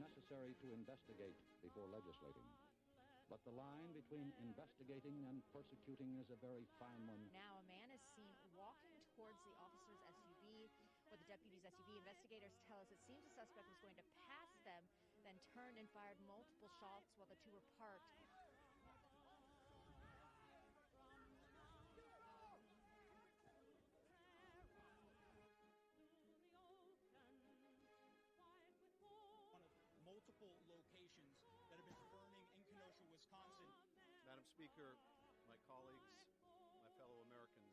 necessary to investigate before legislating. But the line between investigating and persecuting is a very fine one. Now a man is seen walking towards the officer's SUV, or the deputy's SUV. Investigators tell us it seems the suspect was going to pass them, then turned and fired multiple shots while the two were parked. Multiple locations that have been burning in Kenosha, Wisconsin. Madam Speaker, my colleagues, my fellow Americans,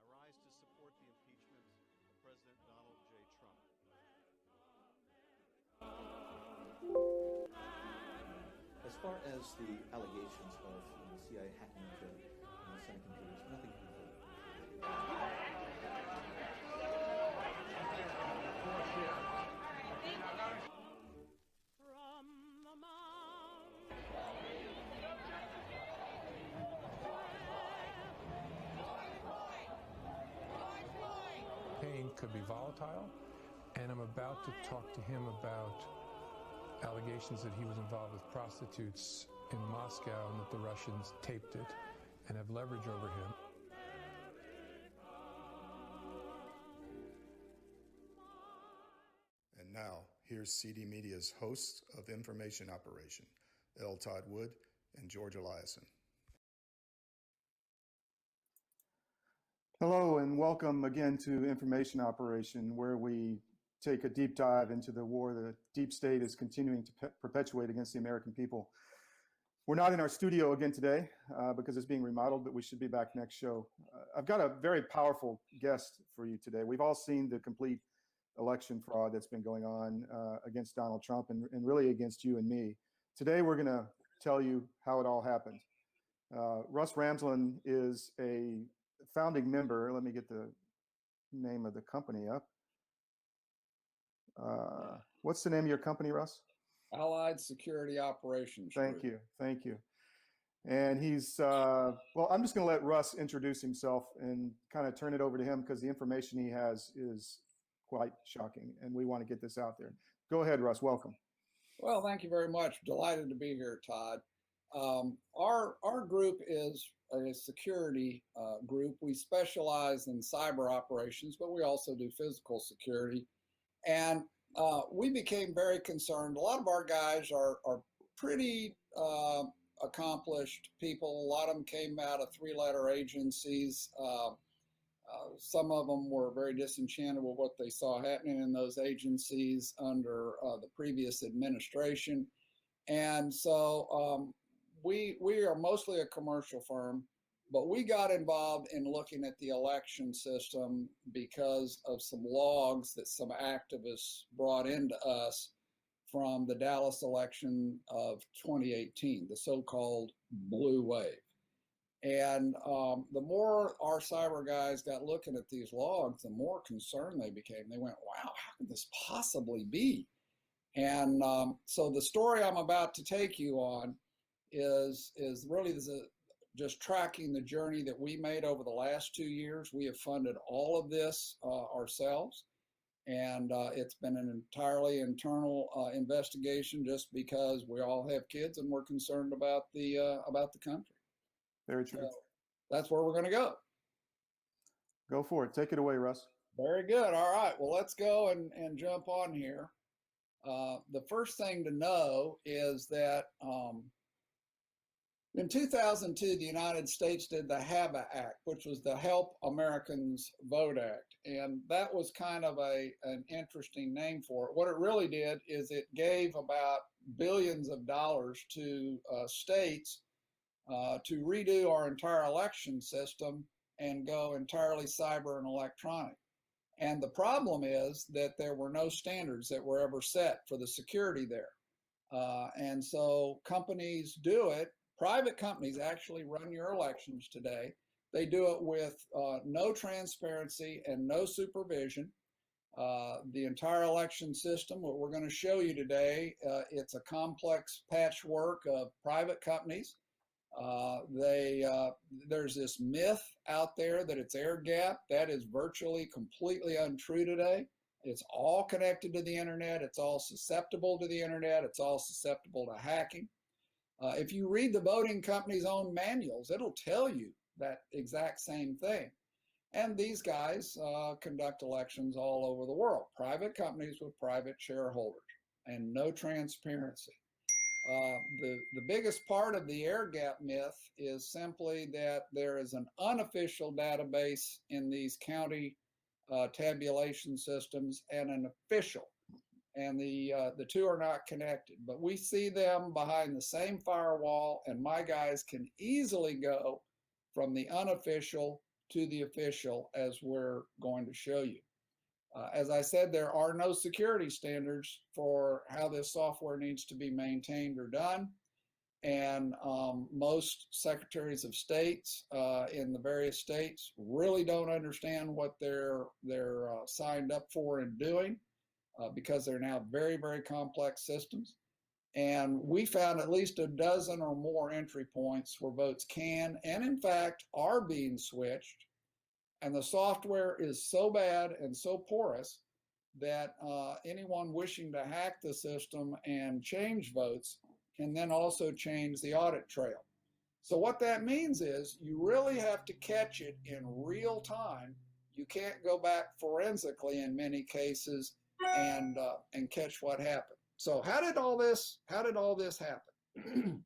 I rise to support the impeachment of President Donald J. Trump. As far as the allegations of the CIA hacking into Senate computers, nothing confirmed. Pain could be volatile, and I'm about to talk to him about allegations that he was involved with prostitutes in Moscow and that the Russians taped it and have leverage over him. And now, here's CD Media's hosts of Information Operation, L. Todd Wood and George Eliason. Hello, and welcome again to Information Operation, where we take a deep dive into the war the deep state is continuing to perpetuate against the American people. We're not in our studio again today because it's being remodeled, but we should be back next show. I've got a very powerful guest for you today. We've all seen the complete election fraud that's been going on against Donald Trump and really against you and me. Today, we're going to tell you how it all happened. Russ Ramsland is a founding member. Let me get the name of the company up. What's the name of your company, Russ? Allied Security Operations. Thank you. And he's, well, I'm just going to let Russ introduce himself and kind of turn it over to him because the information he has is quite shocking, and we want to get this out there. Go ahead, Russ. Welcome. Well, thank you very much. Delighted to be here, Todd. Our group is a security group. We specialize in cyber operations, but we also do physical security. And we became very concerned. A lot of our guys are pretty accomplished people. A lot of them came out of three-letter agencies. Some of them were very disenchanted with what they saw happening in those agencies under the previous administration. And so we are mostly a commercial firm, but we got involved in looking at the election system because of some logs that some activists brought into us from the Dallas election of 2018, the so-called blue wave. And the more our cyber guys got looking at these logs, the more concerned they became. They went, wow, how could this possibly be? And so the story I'm about to take you on is really just tracking the journey that we made over the last 2 years. We have funded all of this ourselves. And it's been an entirely internal investigation just because we all have kids and we're concerned about the country. Very true. So that's where we're going to go. Go for it. Take it away, Russ. Very good. All right. Well, let's go and jump on here. The first thing to know is that in 2002, the United States did the HAVA Act, which was the Help Americans Vote Act. And that was kind of an interesting name for it. What it really did is it gave about billions of dollars to states to redo our entire election system and go entirely cyber and electronic. And the problem is that there were no standards that were ever set for the security there. And so companies do it. Private companies actually run your elections today. They do it with no transparency and no supervision. The entire election system, what we're going to show you today, it's a complex patchwork of private companies. There's this myth out there that it's air gap. That is virtually completely untrue today. It's all connected to the internet. It's all susceptible to the internet. It's all susceptible to hacking. If you read the voting company's own manuals, it'll tell you that exact same thing. And these guys conduct elections all over the world, private companies with private shareholders and no transparency. The biggest part of the air gap myth is simply that there is an unofficial database in these county tabulation systems and an official, and the two are not connected. But we see them behind the same firewall, and my guys can easily go from the unofficial to the official, as we're going to show you. As I said, there are no security standards for how this software needs to be maintained or done. And most secretaries of states in the various states really don't understand what they're signed up for and doing because they're now very, very complex systems. And we found at least a dozen or more entry points where votes can and in fact are being switched. And the software is so bad and so porous that anyone wishing to hack the system and change votes can then also change the audit trail. So what that means is you really have to catch it in real time. You can't go back forensically in many cases and catch what happened. So how did all this happen?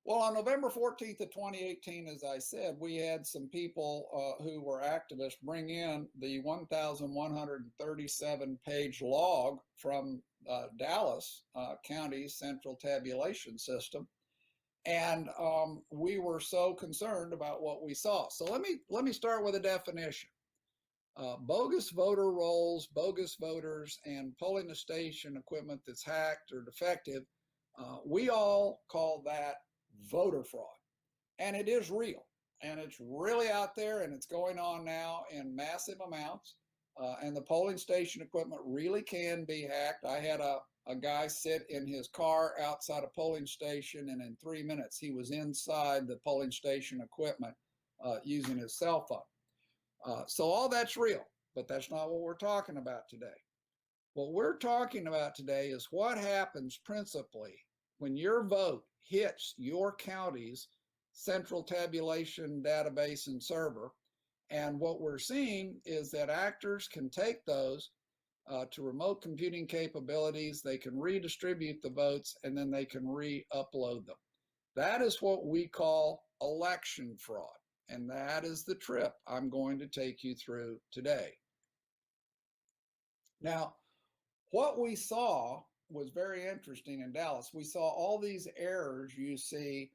Well, on November 14th of 2018, as I said, we had some people who were activists bring in the 1,137-page log from Dallas County's central tabulation system. And we were so concerned about what we saw. So let me start with a definition. Bogus voter rolls, bogus voters, and polling station equipment that's hacked or defective, we all call that voter fraud. And it is real. And it's really out there, and it's going on now in massive amounts. And the polling station equipment really can be hacked. I had a guy sit in his car outside a polling station, and in 3 minutes he was inside the polling station equipment using his cell phone. So all that's real, but that's not what we're talking about today. What we're talking about today is what happens principally when your vote hits your county's central tabulation database and server. And what we're seeing is that actors can take those to remote computing capabilities, they can redistribute the votes, and then they can re-upload them. That is what we call election fraud. And that is the trip I'm going to take you through today. Now, what we saw was very interesting in Dallas. We saw all these errors you see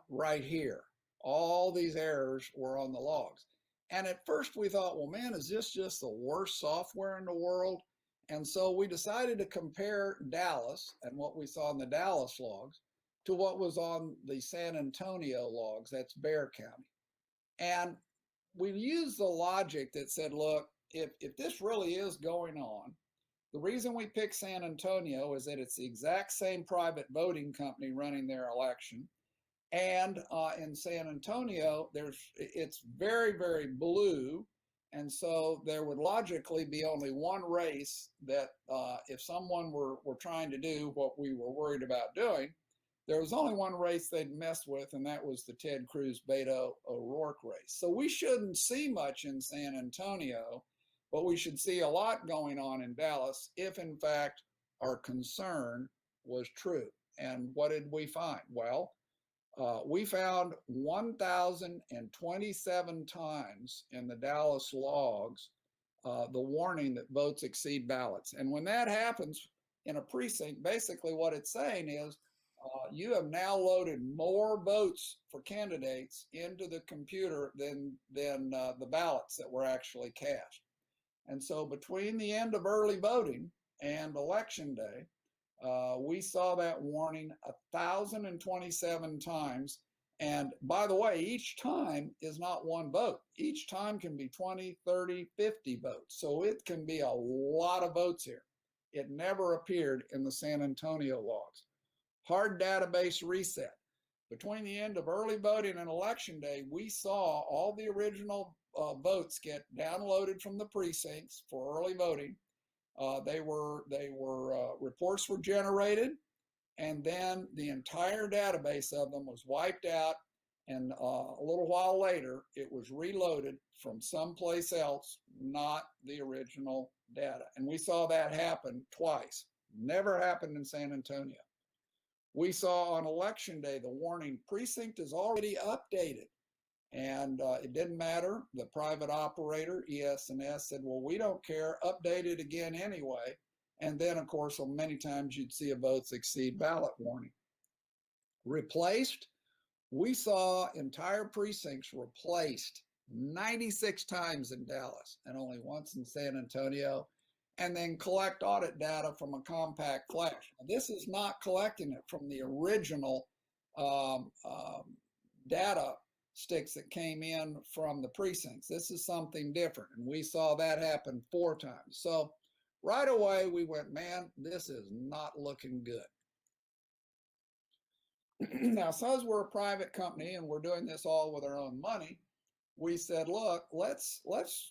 right here. All these errors were on the logs. And at first we thought, well, man, is this just the worst software in the world? And so we decided to compare Dallas and what we saw in the Dallas logs to what was on the San Antonio logs, that's Bexar County. And we used the logic that said, look, if this really is going on, the reason we picked San Antonio is that it's the exact same private voting company running their election. And in San Antonio, it's very, very blue. And so there would logically be only one race that if someone were trying to do what we were worried about doing, there was only one race they'd mess with, and that was the Ted Cruz Beto O'Rourke race. So we shouldn't see much in San Antonio, but we should see a lot going on in Dallas if, in fact, our concern was true. And what did we find? Well, we found 1,027 times in the Dallas logs the warning that votes exceed ballots. And when that happens in a precinct, basically what it's saying is you have now loaded more votes for candidates into the computer than the ballots that were actually cast. And so between the end of early voting and election day, we saw that warning 1,027 times. And by the way, each time is not one vote. Each time can be 20, 30, 50 votes. So it can be a lot of votes here. It never appeared in the San Antonio logs. Hard database reset. Between the end of early voting and election day, we saw all the original votes get downloaded from the precincts for early voting. Reports were generated, and then the entire database of them was wiped out, and a little while later it was reloaded from someplace else, not the original data. And we saw that happen twice. Never happened in San Antonio. We saw on election day the warning, precinct is already updated. And it didn't matter. The private operator, ES&S, said, well, we don't care, update it again anyway. And then, of course, many times you'd see a votes exceed ballot warning. Replaced, we saw entire precincts replaced 96 times in Dallas and only once in San Antonio, and then collect audit data from a compact flash. Now, this is not collecting it from the original data sticks that came in from the precincts. This is something different, and we saw that happen 4 times. So right away we went, man, this is not looking good. Now, since we're a private company and we're doing this all with our own money, we said, look, let's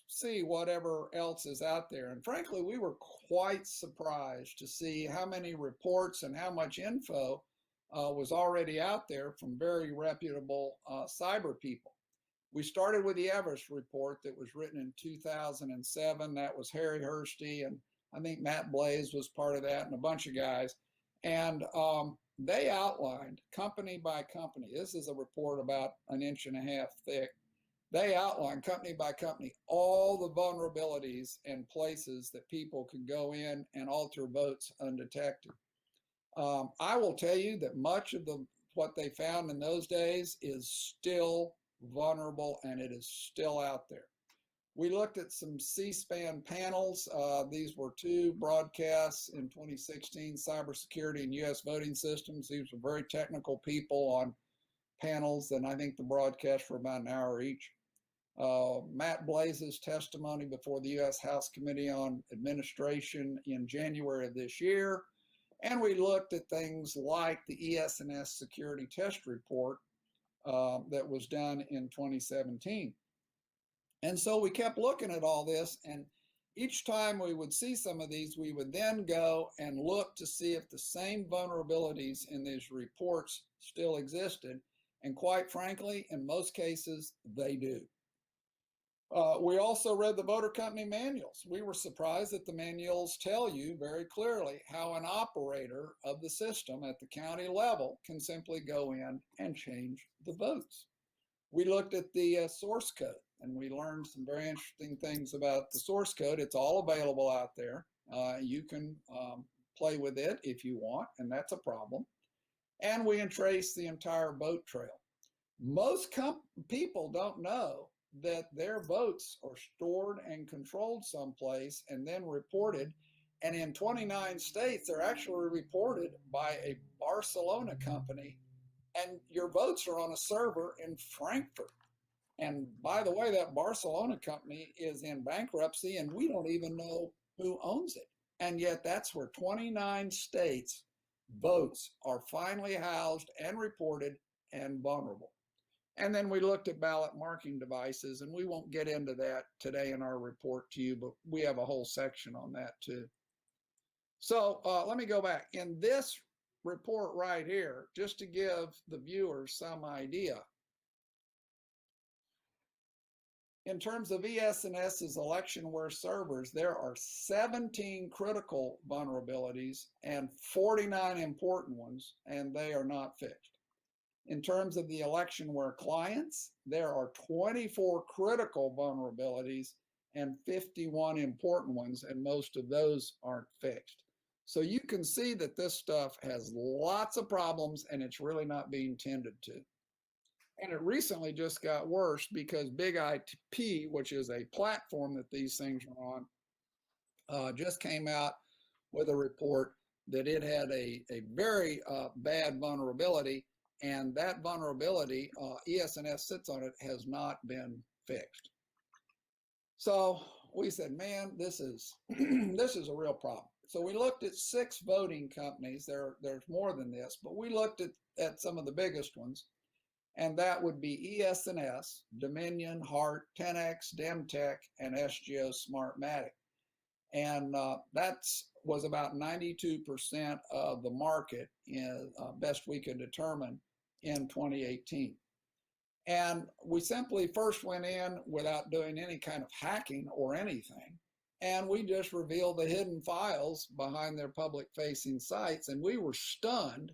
see whatever else is out there. And frankly, we were quite surprised to see how many reports and how much info was already out there from very reputable cyber people. We started with the Everest report that was written in 2007. That was Harry Hursty, and I think Matt Blaze was part of that, and a bunch of guys. And they outlined company by company. This is a report about 1.5 inches thick. They outlined company by company all the vulnerabilities and places that people could go in and alter votes undetected. I will tell you that much of what they found in those days is still vulnerable, and it is still out there. We looked at some C-SPAN panels. These were 2 broadcasts in 2016, cybersecurity and U.S. voting systems. These were very technical people on panels, and I think the broadcasts were about an hour each. Matt Blaze's testimony before the U.S. House Committee on Administration in January of this year. And we looked at things like the ES&S security test report that was done in 2017. And so we kept looking at all this, and each time we would see some of these, we would then go and look to see if the same vulnerabilities in these reports still existed. And quite frankly, in most cases, they do. We also read the voter company manuals. We were surprised that the manuals tell you very clearly how an operator of the system at the county level can simply go in and change the votes. We looked at the source code, and we learned some very interesting things about the source code. It's all available out there. You can play with it if you want, and that's a problem. And we traced the entire vote trail. Most people don't know that their votes are stored and controlled someplace and then reported. And in 29 states, they're actually reported by a Barcelona company, and your votes are on a server in Frankfurt. And by the way, that Barcelona company is in bankruptcy, and we don't even know who owns it. And yet that's where 29 states' votes are finally housed and reported and vulnerable. And then we looked at ballot marking devices, and we won't get into that today in our report to you, but we have a whole section on that too. So let me go back. In this report right here, just to give the viewers some idea, in terms of ES&S's electionware servers, there are 17 critical vulnerabilities and 49 important ones, and they are not fixed. In terms of the electionware clients, there are 24 critical vulnerabilities and 51 important ones, and most of those aren't fixed. So you can see that this stuff has lots of problems, and it's really not being tended to. And it recently just got worse because Big IP, which is a platform that these things are on, just came out with a report that it had a very bad vulnerability, and that vulnerability, ES&S sits on it, has not been fixed. So we said, man, this is this is a real problem. So we looked at 6 voting companies. There's more than this, but we looked at some of the biggest ones. and that would be ES&S, Dominion, Hart, 10X, Demtech, and SGO Smartmatic. And that was about 92% of the market, in best we could determine, in 2018. And we simply first went in without doing any kind of hacking or anything, and we just revealed the hidden files behind their public-facing sites, and we were stunned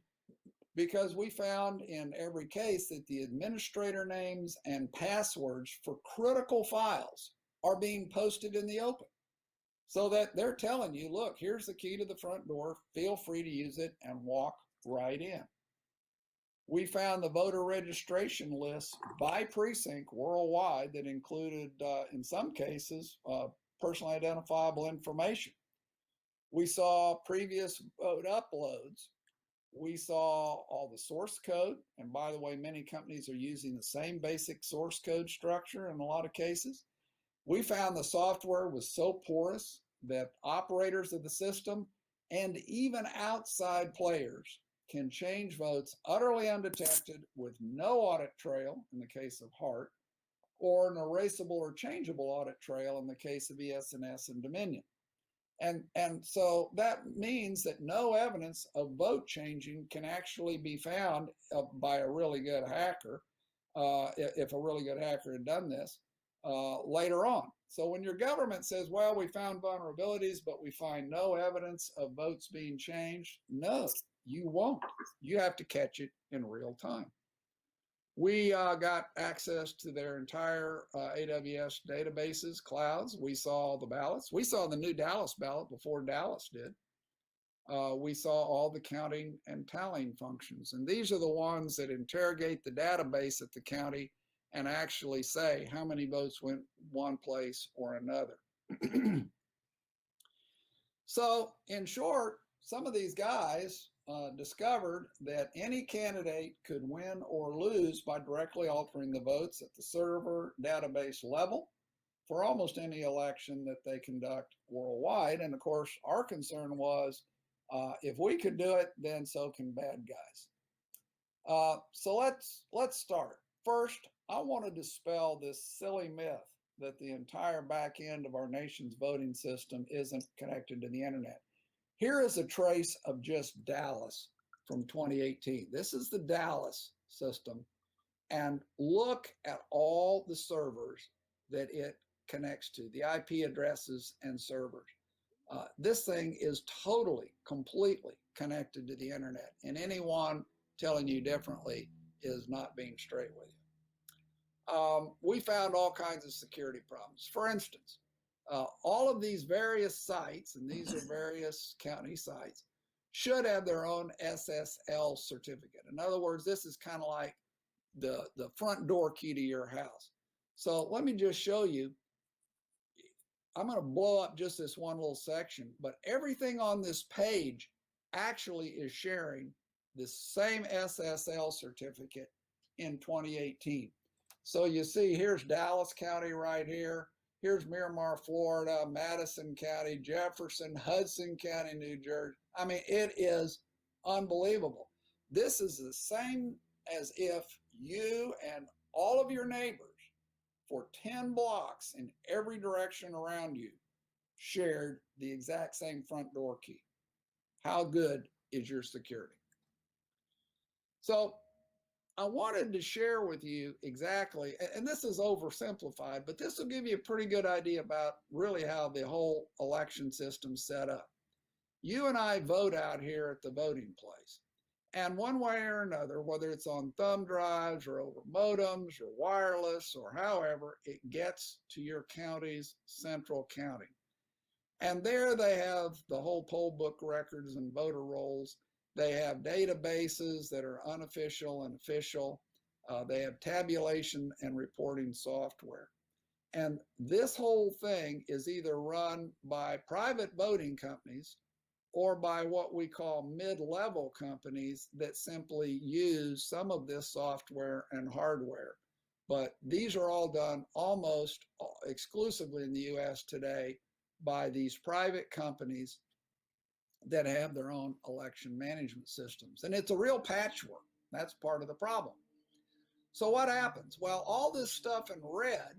because we found in every case that the administrator names and passwords for critical files are being posted in the open, so that they're telling you, look, here's the key to the front door, feel free to use it and walk right in. We found the voter registration lists by precinct worldwide that included, in some cases, personally identifiable information. We saw previous vote uploads. We saw all the source code. And by the way, many companies are using the same basic source code structure in a lot of cases. We found the software was so porous that operators of the system and even outside players can change votes utterly undetected with no audit trail in the case of Hart, or an erasable or changeable audit trail in the case of ES&S and Dominion. And so that means that no evidence of vote changing can actually be found by a really good hacker, if a really good hacker had done this, later on. So when your government says, well, we found vulnerabilities, but we find no evidence of votes being changed, no, you won't. You have to catch it in real time. We got access to their entire AWS databases, clouds. We saw the ballots. We saw the new Dallas ballot before Dallas did. We saw all the counting and tallying functions. And these are the ones that interrogate the database at the county and actually say how many votes went one place or another. So in short, some of these guys discovered that any candidate could win or lose by directly altering the votes at the server database level for almost any election that they conduct worldwide. And of course, our concern was, if we could do it, then so can bad guys. So let's start. First, I want to dispel this silly myth that the entire back end of our nation's voting system isn't connected to the internet. Here is a trace of just Dallas from 2018. This is the Dallas system. And look at all the servers that it connects to, the IP addresses and servers. This thing is totally, completely connected to the internet. And anyone telling you differently is not being straight with you. We found all kinds of security problems. For instance, all of these various sites, and these are various county sites, should have their own SSL certificate. In other words, this is kind of like the front door key to your house. So let me just show you. I'm going to blow up just this one little section, but everything on this page actually is sharing the same SSL certificate in 2018. So you see, here's Dallas County right here. Here's Miramar, Florida, Madison County, Jefferson, Hudson County, New Jersey. I mean, it is unbelievable. This is the same as if you and all of your neighbors for 10 blocks in every direction around you shared the exact same front door key. How good is your security? So I wanted to share with you exactly, and this is oversimplified, but this will give you a pretty good idea about really how the whole election system's set up. You and I vote out here at the voting place. And one way or another, whether it's on thumb drives or over modems or wireless or however, it gets to your county's central counting. And there they have the whole poll book records and voter rolls. They have databases that are unofficial and official. They have tabulation and reporting software. And this whole thing is either run by private voting companies or by what we call mid-level companies that simply use some of this software and hardware. But these are all done almost exclusively in the US today by these private companies that have their own election management systems. And it's a real patchwork. That's part of the problem. So what happens? Well, all this stuff in red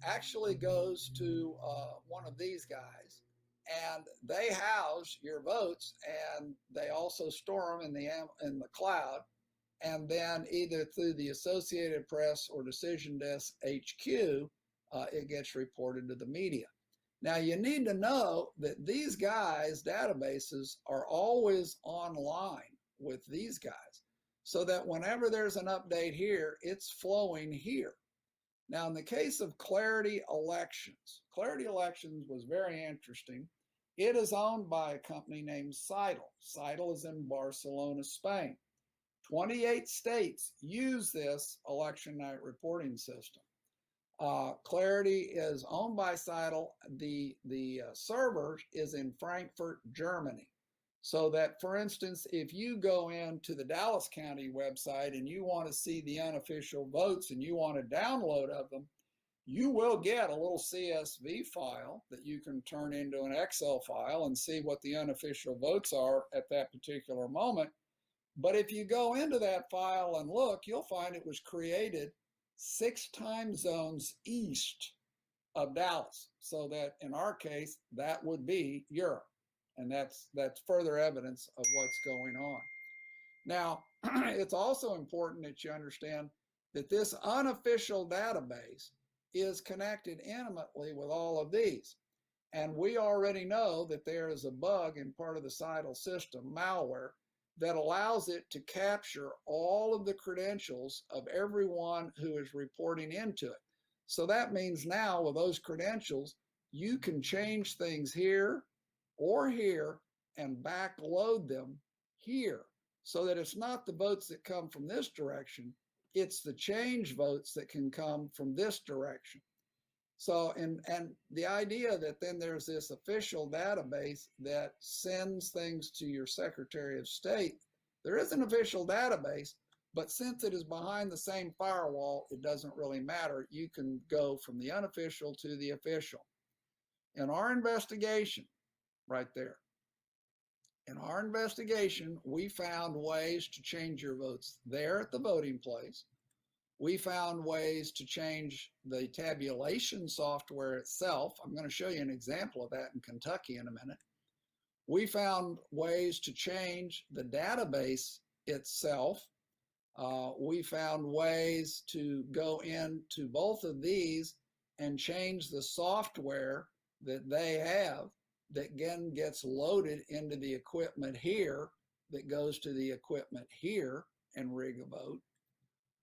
actually goes to one of these guys, and they house your votes, and they also store them in the cloud, and then either through the Associated Press or Decision Desk HQ, it gets reported to the media. Now, you need to know that these guys' databases are always online with these guys, so that whenever there's an update here, it's flowing here. Now, in the case of Clarity Elections was very interesting. It is owned by a company named Seidel. Seidel is in Barcelona, Spain. 28 states use this election night reporting system. Clarity is owned by Seidel. The server is in Frankfurt, Germany. So that, for instance, if you go into the Dallas County website and you want to see the unofficial votes and you want a download of them, you will get a little CSV file that you can turn into an Excel file and see what the unofficial votes are at that particular moment. But if you go into that file and look, you'll find it was created 6 time zones east of Dallas. So that in our case, that would be Europe. And that's further evidence of what's going on. Now, it's also important that you understand that this unofficial database is connected intimately with all of these. And we already know that there is a bug in part of the Seidel system, malware, that allows it to capture all of the credentials of everyone who is reporting into it. So that means now with those credentials, you can change things here or here and backload them here, so that it's not the votes that come from this direction, it's the change votes that can come from this direction. So, and the idea that then there's this official database that sends things to your Secretary of State, there is an official database, but since it is behind the same firewall, it doesn't really matter. You can go from the unofficial to the official. In our investigation, right there, in our investigation, we found ways to change your votes there at the voting place. We found ways to change the tabulation software itself. I'm going to show you an example of that in Kentucky in a minute. We found ways to change the database itself. We found ways to go into both of these and change the software that they have that again gets loaded into the equipment here that goes to the equipment here and rig a vote.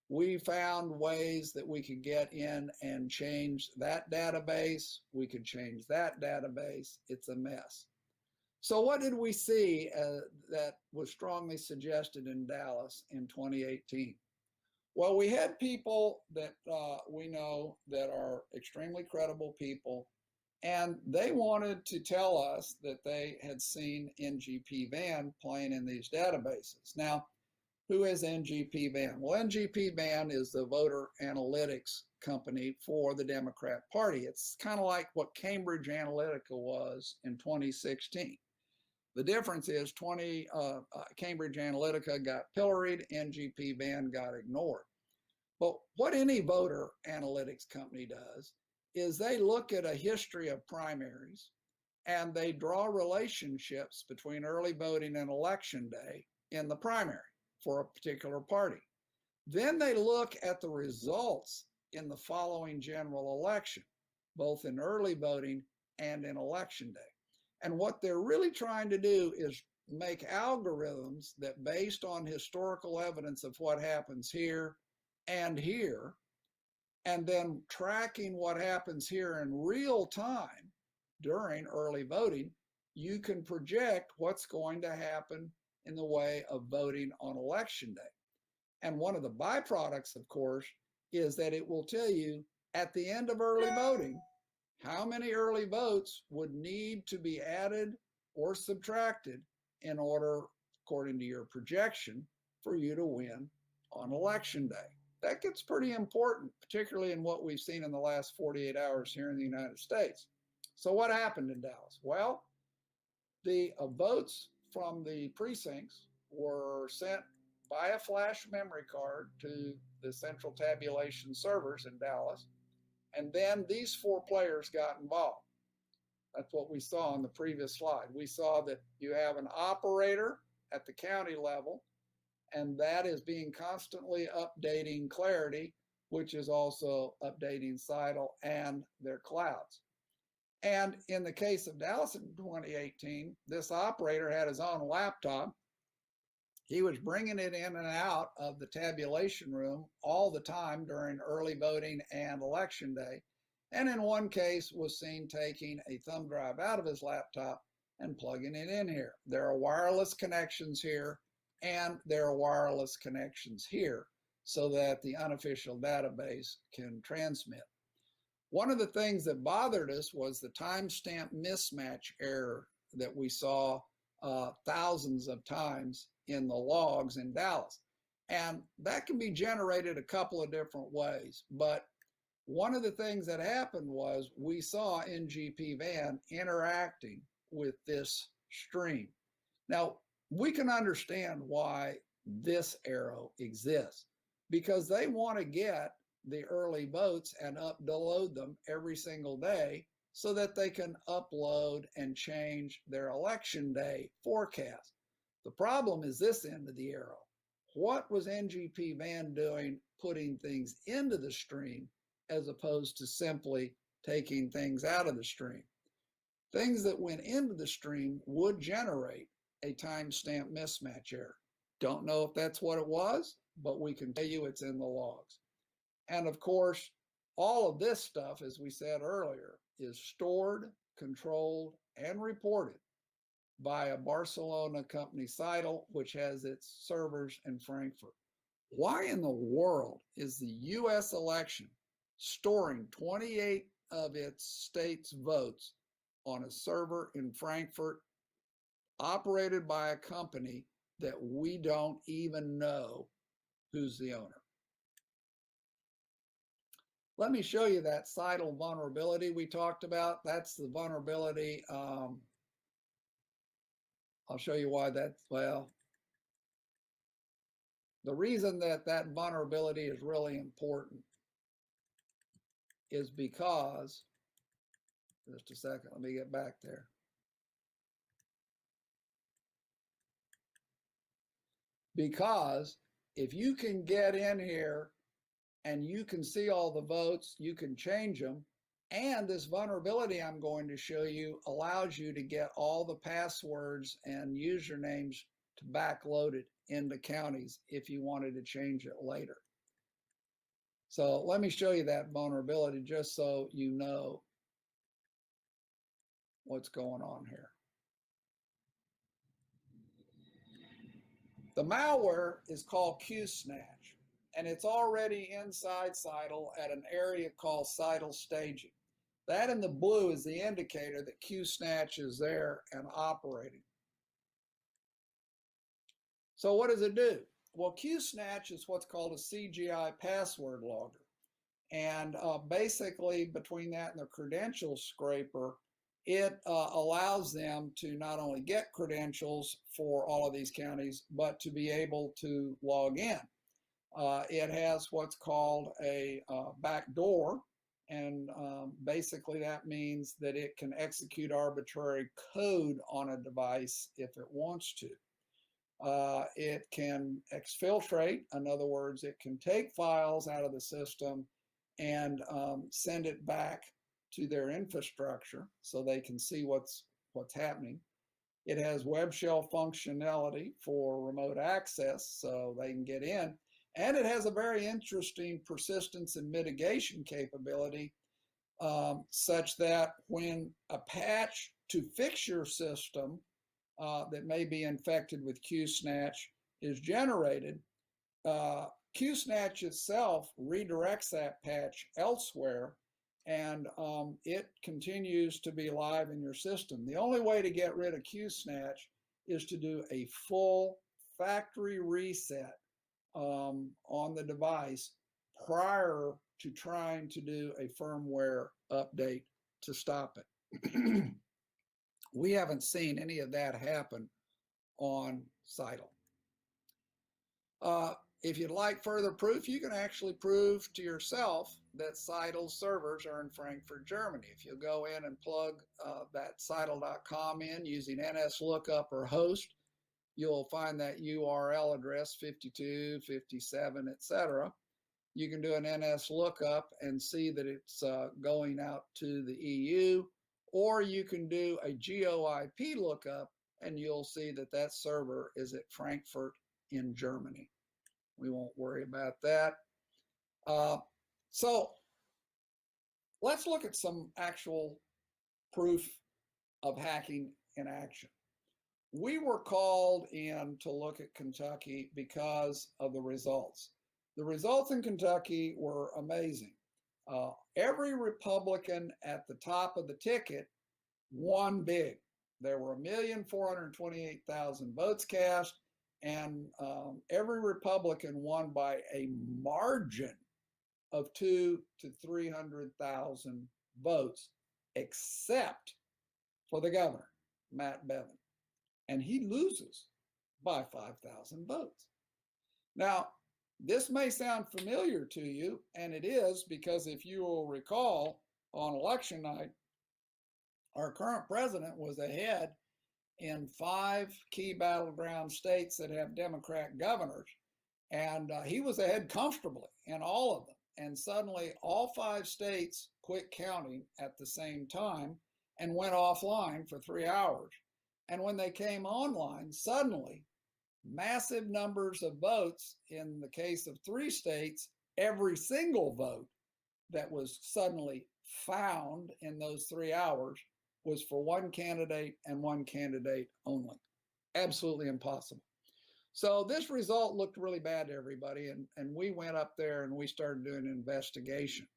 We found ways that we could get in and change that database. We could change that database. It's a mess. So what did we see that was strongly suggested in Dallas in 2018? Well, we had people that we know that are extremely credible people, and they wanted to tell us that they had seen NGP Van playing in these databases. Now, who is NGP Van? Well, NGP Van is the voter analytics company for the Democrat Party. It's kind of like what Cambridge Analytica was in 2016. The difference is Cambridge Analytica got pilloried, NGP Van got ignored. But what any voter analytics company does is they look at a history of primaries and they draw relationships between early voting and election day in the primary for a particular party. Then they look at the results in the following general election, both in early voting and in election day. And what they're really trying to do is make algorithms that, based on historical evidence of what happens here and here, and then tracking what happens here in real time during early voting, you can project what's going to happen in the way of voting on election day. And one of the byproducts, of course, is that it will tell you at the end of early voting how many early votes would need to be added or subtracted in order, according to your projection, for you to win on election day. That gets pretty important, particularly in what we've seen in the last 48 hours here in the United States. So what happened in Dallas? Well, the votes from the precincts were sent by a flash memory card to the central tabulation servers in Dallas. And then these 4 players got involved. That's what we saw on the previous slide. We saw that you have an operator at the county level, and that is being constantly updating Clarity, which is also updating Seidel and their clouds. And in the case of Dallas in 2018, this operator had his own laptop. He was bringing it in and out of the tabulation room all the time during early voting and election day. And in one case was seen taking a thumb drive out of his laptop and plugging it in here. There are wireless connections here, and there are wireless connections here so that the unofficial database can transmit. One of the things that bothered us was the timestamp mismatch error that we saw thousands of times in the logs in Dallas. And that can be generated a couple of different ways. But one of the things that happened was we saw NGP Van interacting with this stream. Now, we can understand why this arrow exists, because they want to get the early votes and upload them every single day so that they can upload and change their election day forecast. The problem is this end of the arrow. What was NGP Van doing putting things into the stream as opposed to simply taking things out of the stream? Things that went into the stream would generate a timestamp mismatch error. Don't know if that's what it was, but we can tell you it's in the logs. And of course, all of this stuff, as we said earlier, is stored, controlled, and reported by a Barcelona company, Seidel, which has its servers in Frankfurt. Why in the world is the US election storing 28 of its state's votes on a server in Frankfurt operated by a company that we don't even know who's the owner? Let me show you that Seidel vulnerability we talked about. That's the vulnerability. I'll show you why that's, well, the reason that that vulnerability is really important is because, just a second, let me get back there. Because if you can get in here and you can see all the votes, you can change them. And this vulnerability I'm going to show you allows you to get all the passwords and usernames to backload it into counties if you wanted to change it later. So let me show you that vulnerability just so you know what's going on here. The malware is called QSnatch. And it's already inside Seidel at an area called Seidel staging. That in the blue is the indicator that QSnatch is there and operating. So what does it do? Well, QSnatch is what's called a CGI password logger. And basically between that and the credentials scraper, it allows them to not only get credentials for all of these counties, but to be able to log in. It has what's called a backdoor, and basically that means that it can execute arbitrary code on a device if it wants to. It can exfiltrate, in other words, it can take files out of the system and send it back to their infrastructure so they can see what's happening. It has web shell functionality for remote access so they can get in. And it has a very interesting persistence and mitigation capability such that when a patch to fix your system that may be infected with QSnatch is generated, QSnatch itself redirects that patch elsewhere and it continues to be live in your system. The only way to get rid of QSnatch is to do a full factory reset on the device prior to trying to do a firmware update to stop it. We haven't seen any of that happen on Seidel. If you'd like further proof, you can actually prove to yourself that Seidel's servers are in Frankfurt, Germany. If you go in and plug that Seidel.com in using NSLOOKUP or host, you'll find that URL address 52, 57, etc. You can do an NSLOOKUP and see that it's going out to the EU, or you can do a GeoIP lookup and you'll see that that server is at Frankfurt in Germany. We won't worry about that. So let's look at some actual proof of hacking in action. We were called in to look at Kentucky because of the results. The results in Kentucky were amazing. Every Republican at the top of the ticket won big. There were 1,428,000 votes cast, and every Republican won by a margin of 200,000 to 300,000 votes, except for the governor, Matt Bevin. And he loses by 5,000 votes. Now, this may sound familiar to you, and it is, because if you will recall, on election night, our current president was ahead in 5 key battleground states that have Democrat governors, and he was ahead comfortably in all of them. And suddenly, all 5 states quit counting at the same time and went offline for 3 hours. And when they came online, suddenly, massive numbers of votes. In the case of 3 states, every single vote that was suddenly found in those 3 hours was for one candidate and one candidate only. Absolutely impossible. So this result looked really bad to everybody, and we went up there and we started doing an investigation.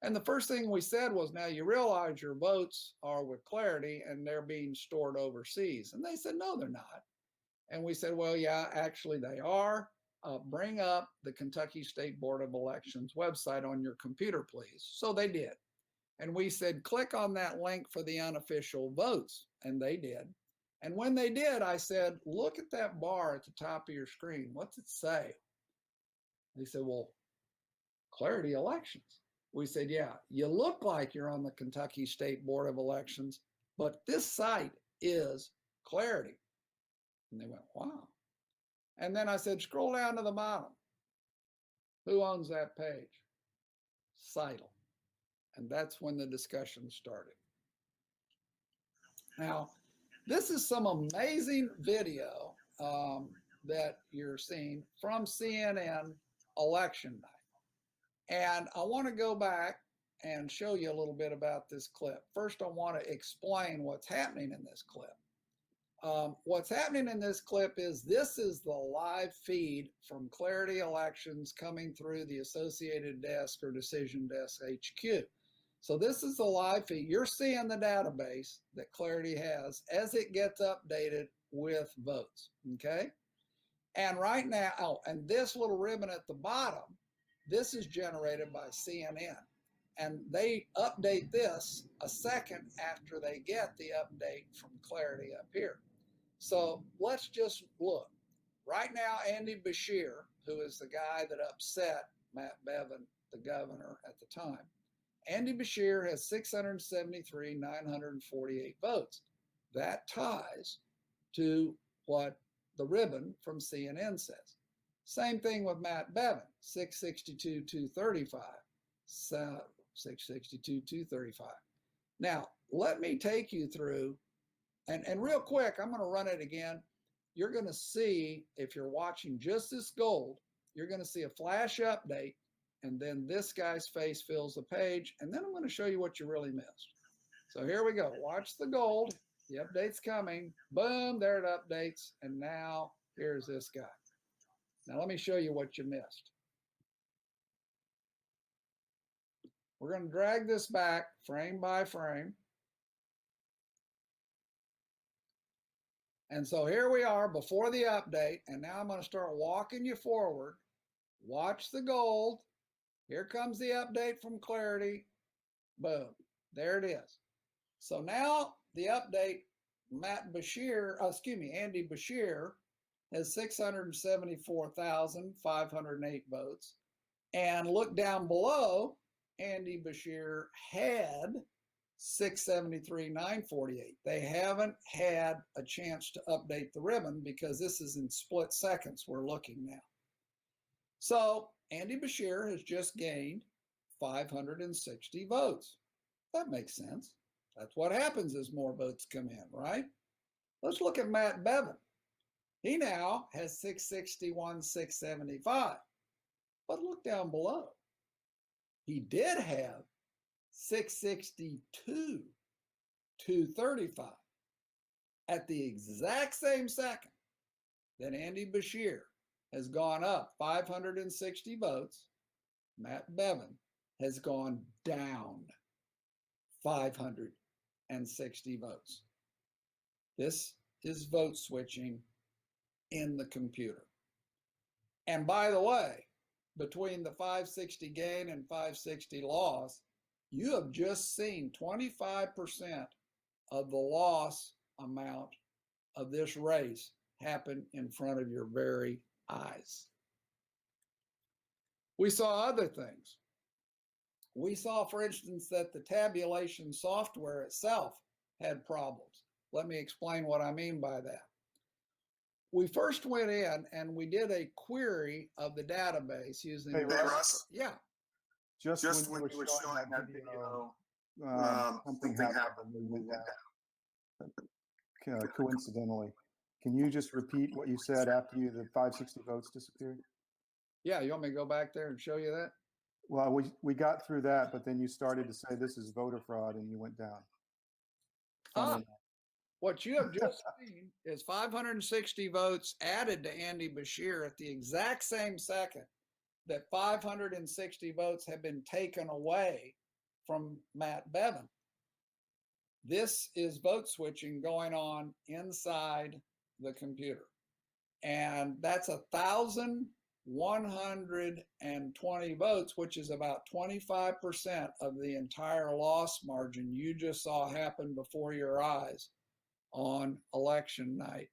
And the first thing we said was, now you realize your votes are with Clarity and they're being stored overseas. And they said, no, they're not. And we said, well, yeah, actually they are. Bring up the Kentucky State Board of Elections website on your computer, please. So they did. And we said, click on that link for the unofficial votes. And they did. And when they did, I said, look at that bar at the top of your screen. What's it say? They said, well, Clarity Elections. We said, yeah, you look like you're on the Kentucky State Board of Elections, but this site is Clarity. And they went, wow. And then I said, scroll down to the bottom. Who owns that page? Seidel. And that's when the discussion started. Now, this is some amazing video that you're seeing from CNN election night. And I want to go back and show you a little bit about this clip. First, I want to explain what's happening in this clip. What's happening in this clip is this is the live feed from Clarity Elections coming through the Associated Desk or Decision Desk HQ. So this is the live feed. You're seeing the database that Clarity has as it gets updated with votes, okay? And right now, oh, and this little ribbon at the bottom, this is generated by CNN. And they update this a second after they get the update from Clarity up here. So let's just look. Right now, Andy Beshear, who is the guy that upset Matt Bevin, the governor at the time, Andy Beshear has 673,948 votes. That ties to what the ribbon from CNN says. Same thing with Matt Bevin, 662,235. 662,235. Now, let me take you through, and real quick, I'm going to run it again. You're going to see, if you're watching just this gold, you're going to see a flash update, and then this guy's face fills the page, and then I'm going to show you what you really missed. So here we go. Watch the gold. The update's coming. Boom, there it updates, and now here's this guy. Now let me show you what you missed. We're going to drag this back frame by frame. And so here we are before the update, and now I'm going to start walking you forward. Watch the gold. Here comes the update from Clarity. Boom, there it is. So now the update, Andy Beshear has 674,508 votes. And look down below, Andy Beshear had 673,948. They haven't had a chance to update the ribbon because this is in split seconds we're looking now. So Andy Beshear has just gained 560 votes. That makes sense. That's what happens as more votes come in, right? Let's look at Matt Bevin. He now has 661, 675. But look down below. He did have 662, 235. At the exact same second that Andy Beshear has gone up 560 votes, Matt Bevin has gone down 560 votes. This is vote switching in the computer. And by the way, between the 560 gain and 560 loss, you have just seen 25% of the loss amount of this race happen in front of your very eyes. We saw other things. We saw, for instance, that the tabulation software itself had problems. Let me explain what I mean by that. We first went in and we did a query of the database using. Hey, Russ. Yeah. Just when you were showing that video, something happened when we went down. Coincidentally. Can you just repeat what you said after the 560 votes disappeared? Yeah, you want me to go back there and show you that? Well, we got through that, but then you started to say this is voter fraud and you went down. What you have just seen is 560 votes added to Andy Beshear at the exact same second that 560 votes have been taken away from Matt Bevin. This is vote switching going on inside the computer. And that's 1,120 votes, which is about 25% of the entire loss margin you just saw happen before your eyes on election night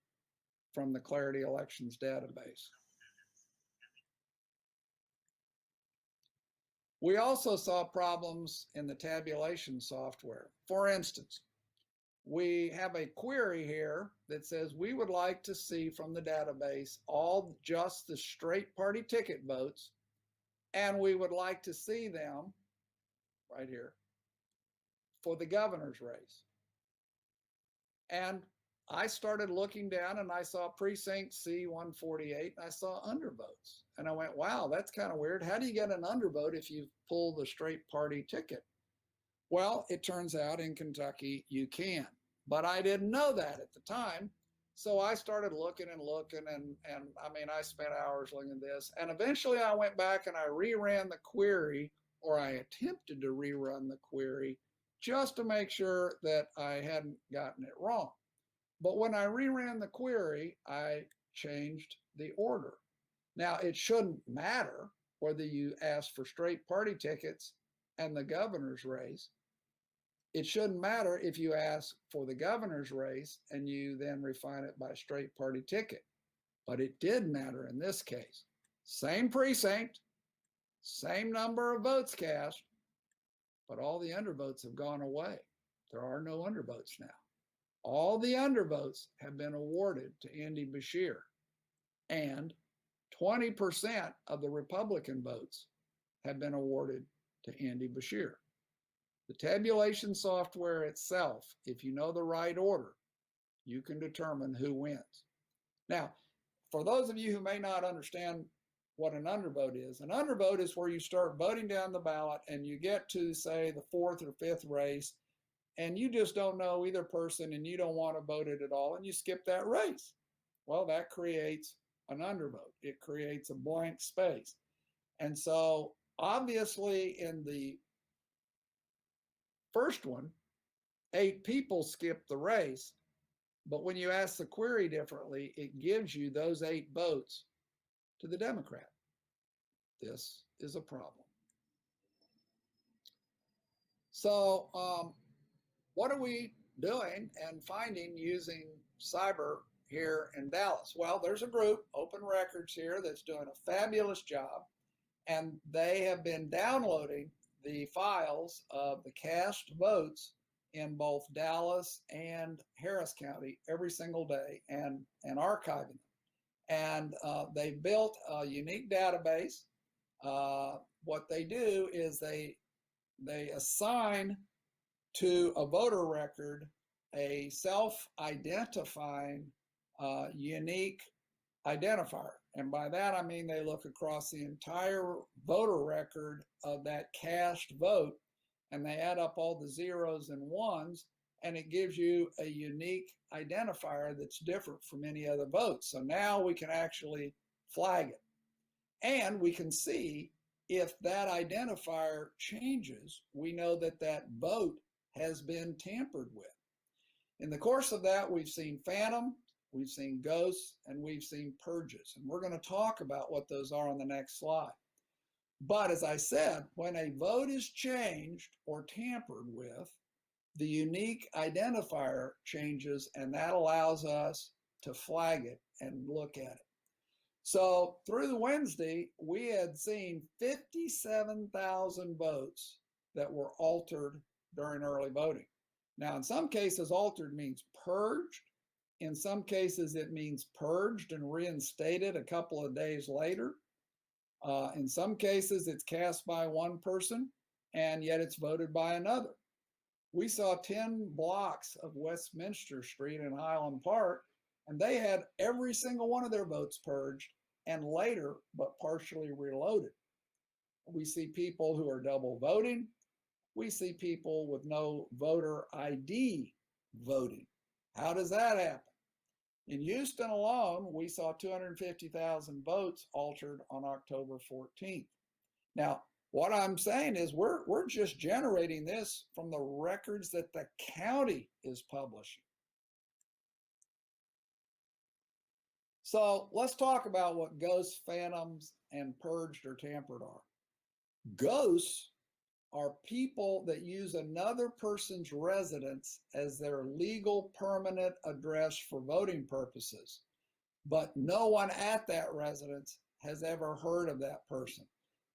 from the Clarity Elections database. We also saw problems in the tabulation software. For instance, we have a query here that says we would like to see from the database all just the straight party ticket votes, and we would like to see them right here for the governor's race. And I started looking down and I saw precinct C148 and I saw undervotes. And I went, wow, that's kind of weird. How do you get an undervote if you pull the straight party ticket? Well, it turns out in Kentucky you can, but I didn't know that at the time. So I started looking and I mean, I spent hours looking at this. And eventually I went back and I reran the query, or I attempted to rerun the query just to make sure that I hadn't gotten it wrong. But when I reran the query, I changed the order. Now, it shouldn't matter whether you ask for straight party tickets and the governor's race. It shouldn't matter if you ask for the governor's race and you then refine it by straight party ticket. But it did matter in this case. Same precinct, same number of votes cast, but all the undervotes have gone away. There are no undervotes now. All the undervotes have been awarded to Andy Beshear, and 20% of the Republican votes have been awarded to Andy Beshear. The tabulation software itself, if you know the right order, you can determine who wins. Now, for those of you who may not understand what an undervote is where you start voting down the ballot and you get to, say, the fourth or fifth race, and you just don't know either person and you don't want to vote it at all, and you skip that race. Well, that creates an undervote. It creates a blank space. And so obviously in the first one, 8 people skipped the race, but when you ask the query differently, it gives you those 8 votes to the Democrat. This is a problem. So what are we doing and finding using cyber here in Dallas? Well, there's a group, Open Records here, that's doing a fabulous job, and they have been downloading the files of the cast votes in both Dallas and Harris County every single day and archiving them. And they built a unique database. What they do is they assign to a voter record a self-identifying unique identifier. And by that, I mean they look across the entire voter record of that cast vote, and they add up all the zeros and ones, and it gives you a unique identifier that's different from any other vote. So now we can actually flag it. And we can see if that identifier changes, we know that that vote has been tampered with. In the course of that, we've seen phantom, we've seen ghosts, and we've seen purges. And we're going to talk about what those are on the next slide. But as I said, when a vote is changed or tampered with, the unique identifier changes, and that allows us to flag it and look at it. So through the Wednesday, we had seen 57,000 votes that were altered during early voting. Now, in some cases, altered means purged. In some cases, it means purged and reinstated a couple of days later. In some cases, it's cast by one person, and yet it's voted by another. We saw 10 blocks of Westminster Street in Highland Park, and they had every single one of their votes purged and later, but partially reloaded. We see people who are double voting. We see people with no voter ID voting. How does that happen? In Houston alone, we saw 250,000 votes altered on October 14th. Now, what I'm saying is we're just generating this from the records that the county is publishing. So let's talk about what ghosts, phantoms, and purged or tampered are. Ghosts are people that use another person's residence as their legal permanent address for voting purposes, but no one at that residence has ever heard of that person.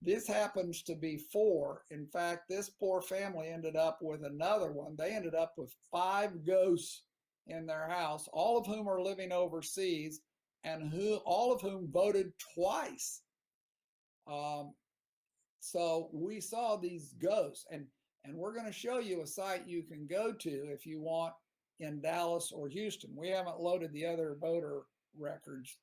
This happens to be 4. In fact, this poor family ended up with another one. They ended up with 5 ghosts in their house, all of whom are living overseas, and all of whom voted twice. So we saw these ghosts, and we're going to show you a site you can go to if you want in Dallas or Houston. We haven't loaded the other voter records,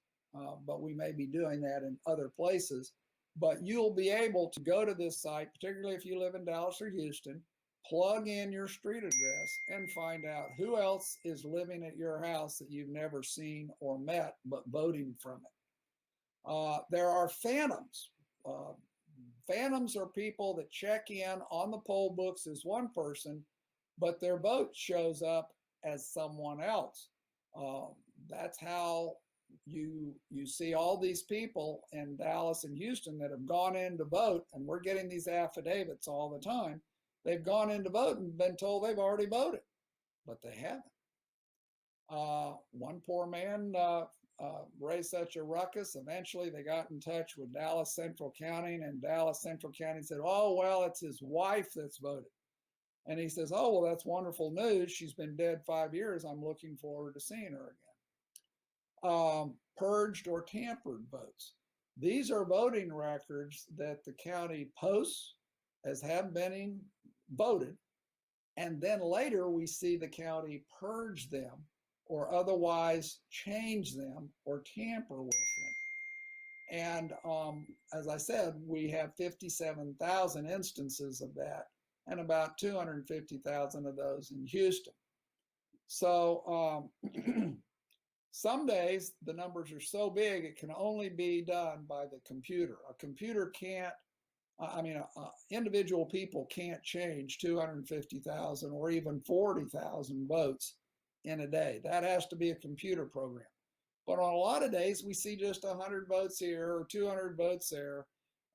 but we may be doing that in other places. But you'll be able to go to this site, particularly if you live in Dallas or Houston, plug in your street address and find out who else is living at your house that you've never seen or met, but voting from it. There are phantoms. Phantoms are people that check in on the poll books as one person, but their vote shows up as someone else. That's how you see all these people in Dallas and Houston that have gone in to vote, and we're getting these affidavits all the time. They've gone in to vote and been told they've already voted, but they haven't. One poor man raised such a ruckus. Eventually, they got in touch with Dallas Central County, and Dallas Central County said, "Oh, well, it's his wife that's voted." And he says, "Oh, well, that's wonderful news. She's been dead 5 years. I'm looking forward to seeing her again." Purged or tampered votes. These are voting records that the county posts as have been voted, and then later we see the county purge them or otherwise change them or tamper with them. And as I said, we have 57,000 instances of that, and about 250,000 of those in Houston. So some days the numbers are so big it can only be done by the computer. A computer can't, individual people can't change 250,000 or even 40,000 votes in a day. That has to be a computer program. But on a lot of days, we see just 100 votes here or 200 votes there,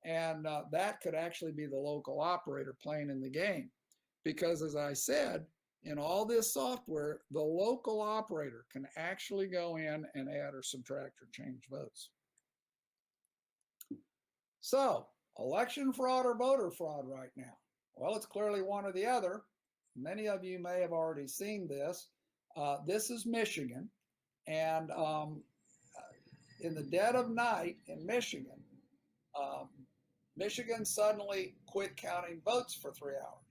and that could actually be the local operator playing in the game. Because as I said, in all this software, the local operator can actually go in and add or subtract or change votes. So, election fraud or voter fraud right now? Well, it's clearly one or the other. Many of you may have already seen this. This is Michigan, and in the dead of night in Michigan, Michigan suddenly quit counting votes for 3 hours.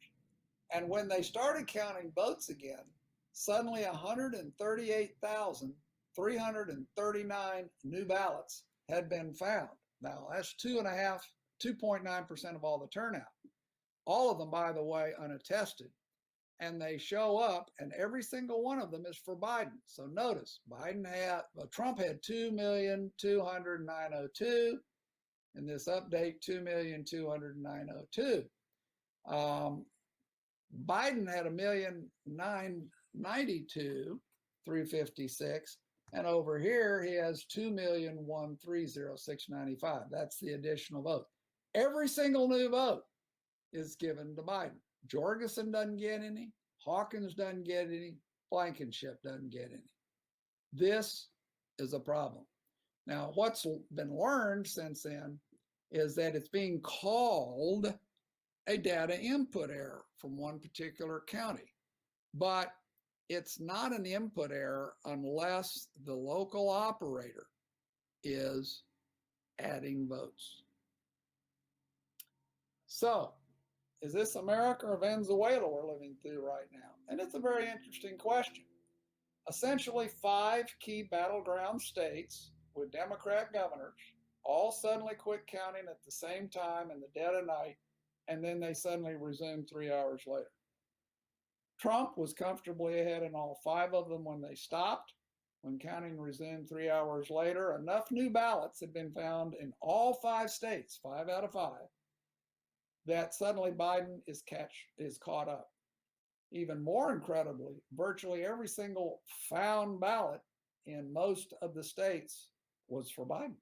And when they started counting votes again, suddenly 138,339 new ballots had been found. Now, that's 2.9% of all the turnout. All of them, by the way, unattested. And they show up, and every single one of them is for Biden. So notice, Trump had 2,200,902, and this update 2,200,902. Biden had 1,992,356, and over here he has 2,130,695. That's the additional vote. Every single new vote is given to Biden. Jorgensen doesn't get any, Hawkins doesn't get any, Blankenship doesn't get any. This is a problem. Now, what's been learned since then is that it's being called a data input error from one particular county, but it's not an input error unless the local operator is adding votes. So, is this America or Venezuela we're living through right now? And it's a very interesting question. Essentially, 5 key battleground states with Democrat governors all suddenly quit counting at the same time in the dead of night, and then they suddenly resumed 3 hours later. Trump was comfortably ahead in all 5 of them when they stopped. When counting resumed 3 hours later, enough new ballots had been found in all 5 states, 5 out of 5, that suddenly Biden is caught up. Even more incredibly, virtually every single found ballot in most of the states was for Biden.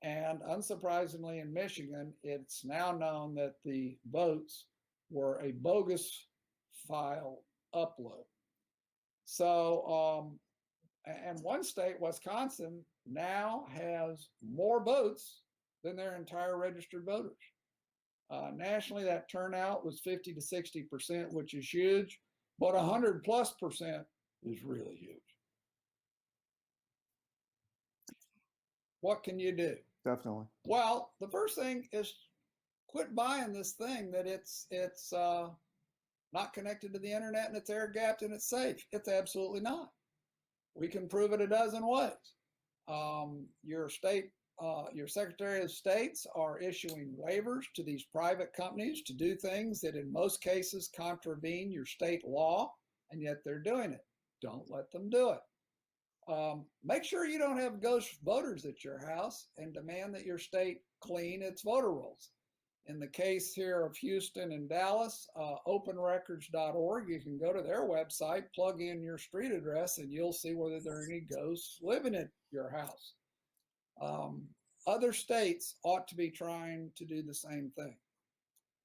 And unsurprisingly, in Michigan, it's now known that the votes were a bogus file upload. So, and one state, Wisconsin, now has more votes than their entire registered voters. Nationally, that turnout was 50 to 60%, which is huge, but 100+% is really huge. What can you do? Definitely. Well, the first thing is quit buying this thing that it's not connected to the internet and it's air gapped and it's safe. It's absolutely not. We can prove it a dozen ways. Your Secretary of States are issuing waivers to these private companies to do things that in most cases contravene your state law, and yet they're doing it. Don't let them do it. Make sure you don't have ghost voters at your house and demand that your state clean its voter rolls. In the case here of Houston and Dallas, openrecords.org, you can go to their website, plug in your street address, and you'll see whether there are any ghosts living at your house. Other states ought to be trying to do the same thing.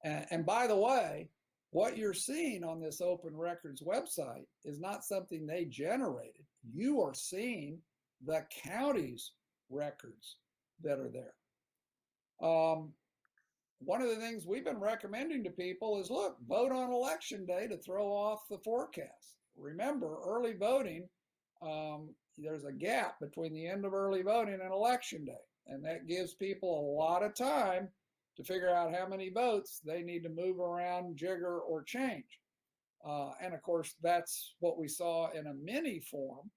And by the way, what you're seeing on this Open Records website is not something they generated. You are seeing the county's records that are there. One of the things we've been recommending to people is, look, vote on election day to throw off the forecast. Remember, early voting, there's a gap between the end of early voting and election day. And that gives people a lot of time to figure out how many votes they need to move around, jigger, or change. And of course, that's what we saw in a mini form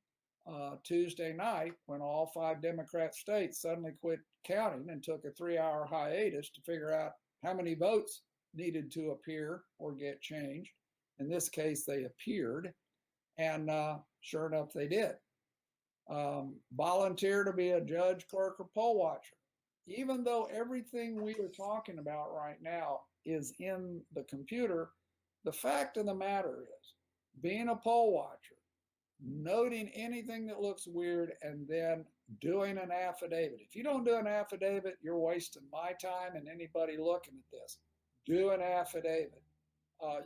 Tuesday night when all 5 Democrat states suddenly quit counting and took a 3-hour hiatus to figure out how many votes needed to appear or get changed. In this case, they appeared, and sure enough, they did. Volunteer to be a judge, clerk, or poll watcher. Even though everything we are talking about right now is in the computer, the fact of the matter is, being a poll watcher, noting anything that looks weird, and then doing an affidavit. If you don't do an affidavit, you're wasting my time and anybody looking at this. Do an affidavit.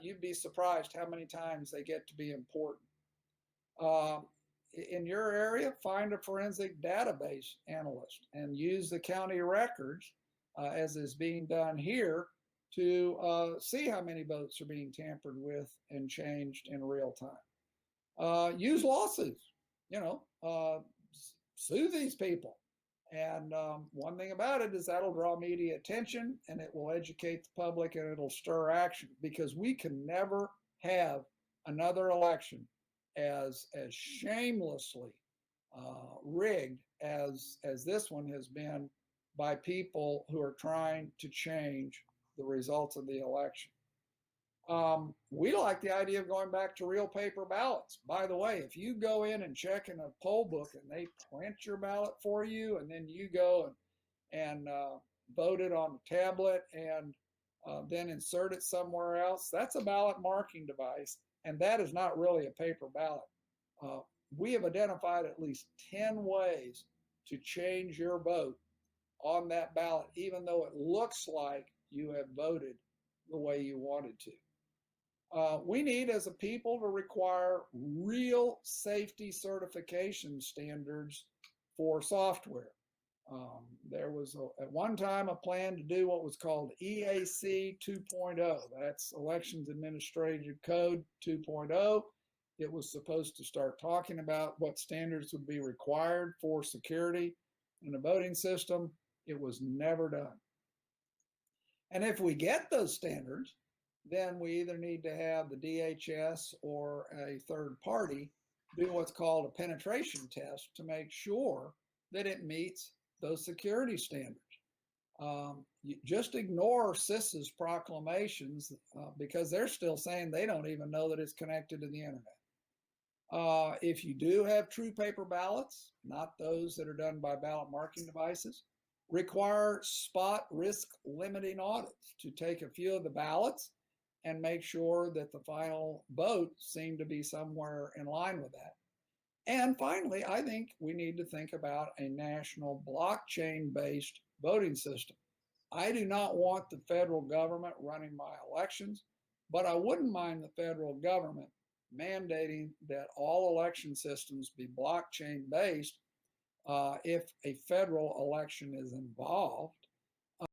you'd be surprised how many times they get to be important. In your area, find a forensic database analyst and use the county records, as is being done here, to see how many votes are being tampered with and changed in real time. Use lawsuits, sue these people. And one thing about it is that'll draw media attention, and it will educate the public, and it'll stir action, because we can never have another election as shamelessly rigged as this one has been by people who are trying to change the results of the election. We like the idea of going back to real paper ballots. By the way, if you go in and check in a poll book and they print your ballot for you, and then you go and vote it on a tablet and then insert it somewhere else, that's a ballot marking device, and that is not really a paper ballot. We have identified at least 10 ways to change your vote on that ballot, even though it looks like you have voted the way you wanted to. We need, as a people, to require real safety certification standards for software. There was at one time a plan to do what was called EAC 2.0. That's Elections Administrative Code 2.0. It was supposed to start talking about what standards would be required for security in the voting system. It was never done. And if we get those standards, then we either need to have the DHS or a third party do what's called a penetration test to make sure that it meets those security standards. You just ignore CIS's proclamations because they're still saying they don't even know that it's connected to the internet. If you do have true paper ballots, not those that are done by ballot marking devices, require spot risk limiting audits to take a few of the ballots and make sure that the final vote seemed to be somewhere in line with that. And finally, I think we need to think about a national blockchain-based voting system. I do not want the federal government running my elections, but I wouldn't mind the federal government mandating that all election systems be blockchain-based if a federal election is involved.